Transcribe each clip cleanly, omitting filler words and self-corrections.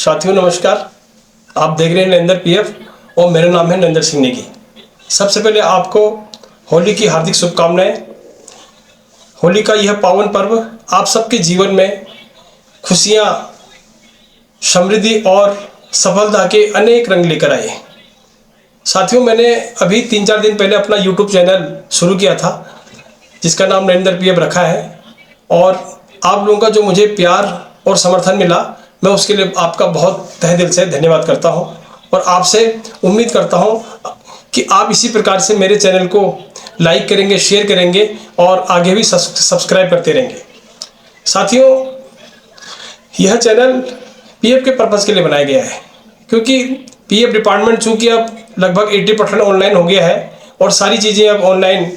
साथियों नमस्कार। आप देख रहे हैं नरेंद्र पीएफ और मेरा नाम है नरेंद्र सिंह नेगी। सबसे पहले आपको होली की हार्दिक शुभकामनाएं। होली का यह पावन पर्व आप सबके जीवन में खुशियां, समृद्धि और सफलता के अनेक रंग लेकर आए। साथियों, मैंने अभी 3-4 दिन पहले अपना यूट्यूब चैनल शुरू किया था जिसका नाम नरेंद्र पीएफ रखा है, और आप लोगों का जो मुझे प्यार और समर्थन मिला, मैं उसके लिए आपका बहुत तहे दिल से धन्यवाद करता हूं। और आपसे उम्मीद करता हूं कि आप इसी प्रकार से मेरे चैनल को लाइक करेंगे, शेयर करेंगे और आगे भी सब्सक्राइब करते रहेंगे। साथियों, यह चैनल पीएफ के पर्पज़ के लिए बनाया गया है, क्योंकि पीएफ डिपार्टमेंट चूँकि अब लगभग 80% ऑनलाइन हो गया है और सारी चीज़ें अब ऑनलाइन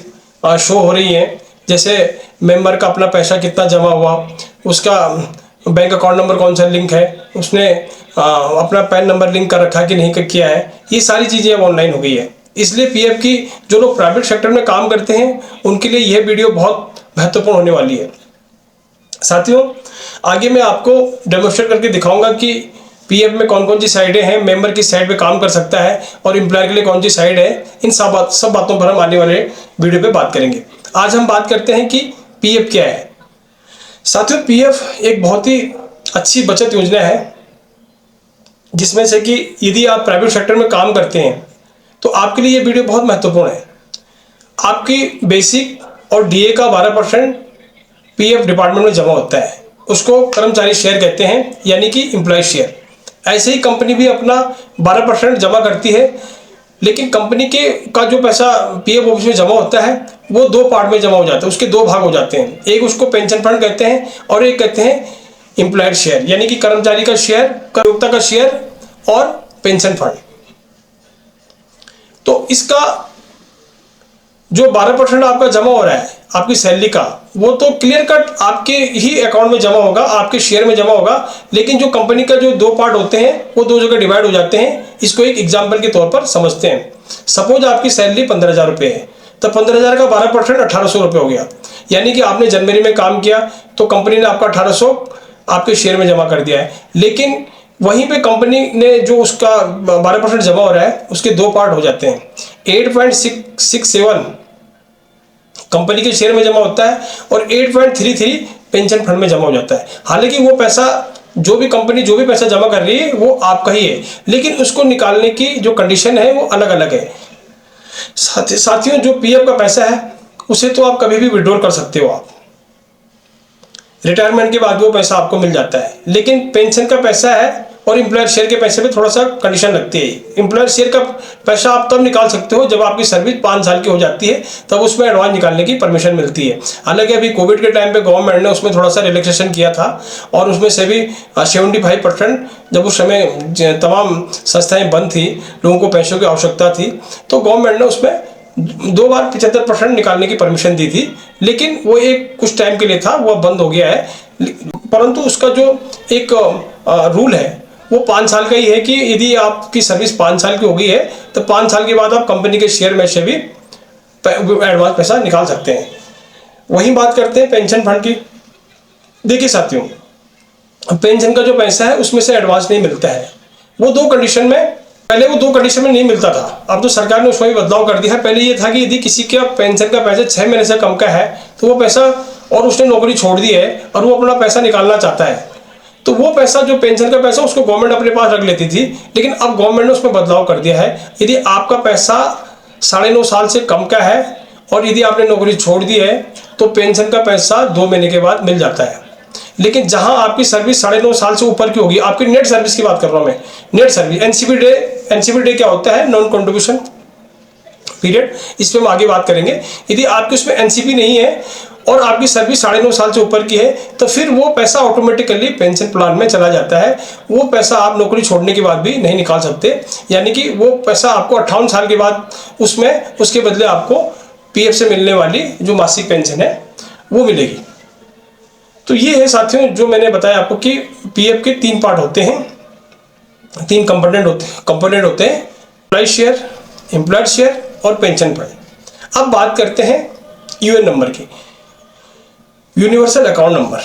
शो हो रही हैं। जैसे मेंबर का अपना पैसा कितना जमा हुआ, उसका बैंक अकाउंट नंबर कौन सा लिंक है, उसने अपना पैन नंबर लिंक कर रखा है कि नहीं किया है, ये सारी चीज़ें अब ऑनलाइन हो गई है। इसलिए पीएफ की जो लोग प्राइवेट सेक्टर में काम करते हैं उनके लिए यह वीडियो बहुत महत्वपूर्ण होने वाली है। साथियों, आगे मैं आपको डेमोन्स्ट्रेट करके दिखाऊंगा कि पीएफ में कौन कौन सी साइडें हैं, मेंबर किस साइड पे काम कर सकता है और एम्प्लॉयर के लिए कौन सी साइड है। इन सब बातों पर हम आने वाले वीडियो पे बात करेंगे। आज हम बात करते हैं कि पीएफ क्या है। साथियों, पीएफ एक बहुत ही अच्छी बचत योजना है जिसमें से कि यदि आप प्राइवेट सेक्टर में काम करते हैं तो आपके लिए ये वीडियो बहुत महत्वपूर्ण है। आपकी बेसिक और डीए का 12% पीएफ डिपार्टमेंट में जमा होता है, उसको कर्मचारी शेयर कहते हैं, यानी कि एम्प्लॉय शेयर। ऐसे ही कंपनी भी अपना 12% जमा करती है, लेकिन कंपनी के का जो पैसा पीएफ ऑफिस में जमा होता है वो 2 पार्ट में जमा हो जाता है, उसके 2 भाग हो जाते हैं। एक उसको पेंशन फंड कहते हैं और एक कहते हैं एम्प्लॉयर शेयर, यानी कि कर्मचारी का शेयर, कर्मयोक्ता का शेयर और पेंशन फंड। तो इसका जो 12% आपका जमा हो रहा है आपकी सैलरी का, वो तो क्लियर कट आपके ही अकाउंट में जमा होगा, आपके शेयर में जमा होगा। लेकिन जो कंपनी का जो 2 पार्ट होते हैं वो 2 जगह डिवाइड हो जाते हैं। इसको एक एग्जांपल के तौर पर समझते हैं। सपोज आपकी सैलरी 15,000 रुपये है, तो 15,000 का 12% 1,800 रुपये हो गया। यानी कि आपने जनवरी में काम किया तो कंपनी ने आपका 1,800 आपके शेयर में जमा कर दिया है। लेकिन वहीं पे कंपनी ने जो उसका 12% जमा हो रहा है उसके 2 पार्ट हो जाते हैं। 8.67 कंपनी के शेयर में जमा होता है और 8.33 पेंशन फंड में जमा हो जाता है। हालांकि वो पैसा जो भी कंपनी जो भी पैसा जमा कर रही है वो आपका ही है, लेकिन उसको निकालने की जो कंडीशन है वो अलग अलग है। साथियों, जो पीएफ का पैसा है उसे तो आप कभी भी विड्रॉल कर सकते हो, आप रिटायरमेंट के बाद वो पैसा आपको मिल जाता है। लेकिन पेंशन का पैसा है और एम्प्लॉयर शेयर के पैसे में थोड़ा सा कंडीशन लगती है। एम्प्लॉयर शेयर का पैसा आप तब निकाल सकते हो जब आपकी सर्विस 5 साल की हो जाती है, तब उसमें एडवांस निकालने की परमिशन मिलती है। हालांकि अभी कोविड के टाइम पे गवर्नमेंट ने उसमें थोड़ा सा रिलैक्सेशन किया था और उसमें से भी 75% जब उस समय तमाम संस्थाएं बंद थी, लोगों को पैसों की आवश्यकता थी, तो गवर्नमेंट ने उसमें 2 बार 75% निकालने की परमिशन दी थी। लेकिन वो एक कुछ टाइम के लिए था, वो बंद हो गया है। परंतु उसका जो एक रूल है वो 5 साल का ही है कि यदि आपकी सर्विस 5 साल की हो गई है तो 5 साल के बाद आप कंपनी के शेयर में से भी एडवांस पैसा निकाल सकते हैं। वहीं बात करते हैं पेंशन फंड की। देखिए साथियों, पेंशन का जो पैसा है उसमें से एडवांस नहीं मिलता है। वो 2 कंडीशन में, पहले वो 2 कंडीशन में नहीं मिलता था, अब तो सरकार ने उसमें भी बदलाव कर दिया है। पहले ये था कि यदि किसी का पेंशन का पैसा 6 महीने से कम का है तो वो पैसा, और उसने नौकरी छोड़ दी है और वो अपना पैसा निकालना चाहता है, तो वो पैसा जो पेंशन का पैसा उसको गवर्नमेंट अपने पास रख लेती थी। लेकिन अब गवर्नमेंट ने उसमें बदलाव कर दिया है। यदि आपका पैसा 9.5 साल से कम का है और यदि आपने नौकरी छोड़ दी है तो पेंशन का पैसा 2 महीने के बाद मिल जाता है। लेकिन जहां आपकी सर्विस 9.5 साल से ऊपर की होगी, आपकी नेट सर्विस की बात कर रहा हूं मैं, नेट सर्विस, एनसीपी डे क्या होता है, नॉन कंट्रीब्यूशन पीरियड, इस पर हम आगे बात करेंगे। यदि आपकी उसमें एनसीपी नहीं है और आपकी सर्विस 9.5 साल से ऊपर की है तो फिर वो पैसा ऑटोमेटिकली पेंशन प्लान में चला जाता है। वो पैसा आप नौकरी छोड़ने के बाद भी नहीं निकाल सकते, यानी कि वो पैसा आपको 58 साल के बाद उसमें उसके बदले आपको पीएफ से मिलने वाली जो मासिक पेंशन है वो मिलेगी। तो ये है साथियों जो मैंने बताया आपको कि पीएफ के 3 पार्ट होते हैं, 3 कंपोनेंट होते हैं, एम्प्लॉय शेयर, एम्प्लॉयर शेयर और पेंशन फंड। अब बात करते हैं यूएन नंबर की, यूनिवर्सल अकाउंट नंबर।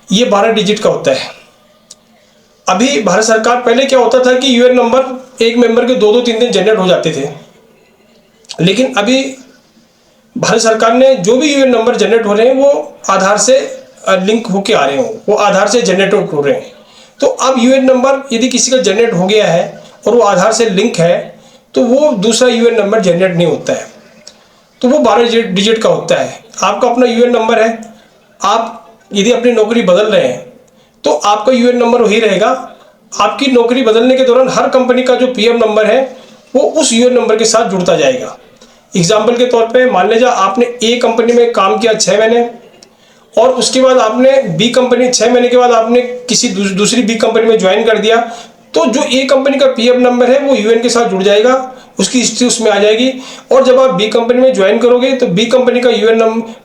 ये 12 डिजिट का होता है। अभी भारत सरकार, पहले क्या होता था कि यूएन नंबर एक मेंबर के 2-2 3-3 जनरेट हो जाते थे, लेकिन अभी भारत सरकार ने जो भी यूएन नंबर जनरेट हो रहे हैं वो आधार से लिंक होके आ रहे हो, वो आधार से जनरेट हो रहे हैं। तो अब यूएन नंबर यदि किसी का जनरेट हो गया है और वो आधार से लिंक है, तो वो दूसरा यूएन नंबर जनरेट नहीं होता है, तो वो 12 डिजिट का होता है। आपका अपना यूएन नंबर है, आप यदि अपनी नौकरी बदल रहे हैं तो आपका यूएन नंबर वही रहेगा। आपकी नौकरी बदलने के दौरान हर कंपनी का जो पीएफ नंबर है वो उस यूएन नंबर के साथ जुड़ता जाएगा। एग्जाम्पल के तौर पे मान लीजिए आपने ए कंपनी में काम किया 6 महीने, और उसके बाद आपने बी कंपनी, 6 महीने के बाद आपने किसी दूसरी बी कंपनी में ज्वाइन कर दिया, तो जो ए कंपनी का पीएफ नंबर है वो यूएन के साथ जुड़ जाएगा, उसकी हिस्ट्री उसमें आ जाएगी। और जब आप बी कंपनी में ज्वाइन करोगे तो बी कंपनी का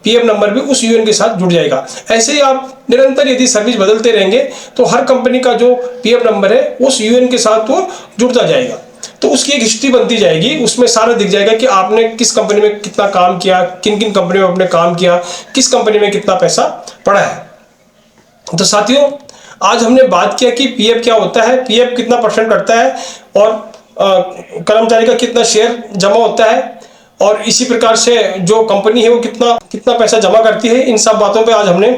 पीएफ नंबर भी उस यूएन के साथ जुड़ जाएगा। ऐसे ही आप निरंतर यदि सर्विस बदलते रहेंगे तो हर कंपनी का जो पीएफ नंबर है उस यूएन के साथ वो जुड़ता जाएगा, तो उसकी एक हिस्ट्री बनती जाएगी, उसमें सारा दिख जाएगा कि आपने किस कंपनी में कितना काम किया, किन किन कंपनी में आपने काम किया, किस कंपनी में कितना पैसा पड़ा है। तो साथियों, आज हमने बात किया कि पीएफ क्या होता है, पीएफ कितना परसेंट कटता है, और कर्मचारी का कितना शेयर जमा होता है, और इसी प्रकार से जो कंपनी है वो कितना पैसा जमा करती है। इन सब बातों पे आज हमने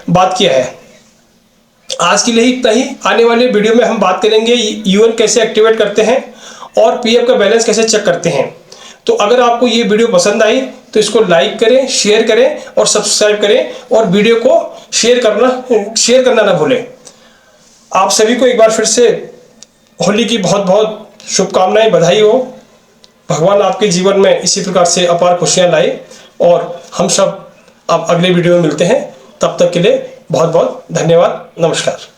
बात किया है। आज के लिए इतना ही। आने वाले वीडियो में हम बात करेंगे यूएन कैसे एक्टिवेट करते हैं और पीएफ का बैलेंस कैसे चेक करते हैं। तो अगर आपको ये वीडियो पसंद आई तो इसको लाइक करें, शेयर करें और सब्सक्राइब करें, और वीडियो को शेयर करना ना भूलें। आप सभी को एक बार फिर से होली की बहुत बहुत शुभकामनाएं, बधाई हो। भगवान आपके जीवन में इसी प्रकार से अपार खुशियां लाए, और हम सब अब अगले वीडियो में मिलते हैं। तब तक के लिए बहुत बहुत धन्यवाद। नमस्कार।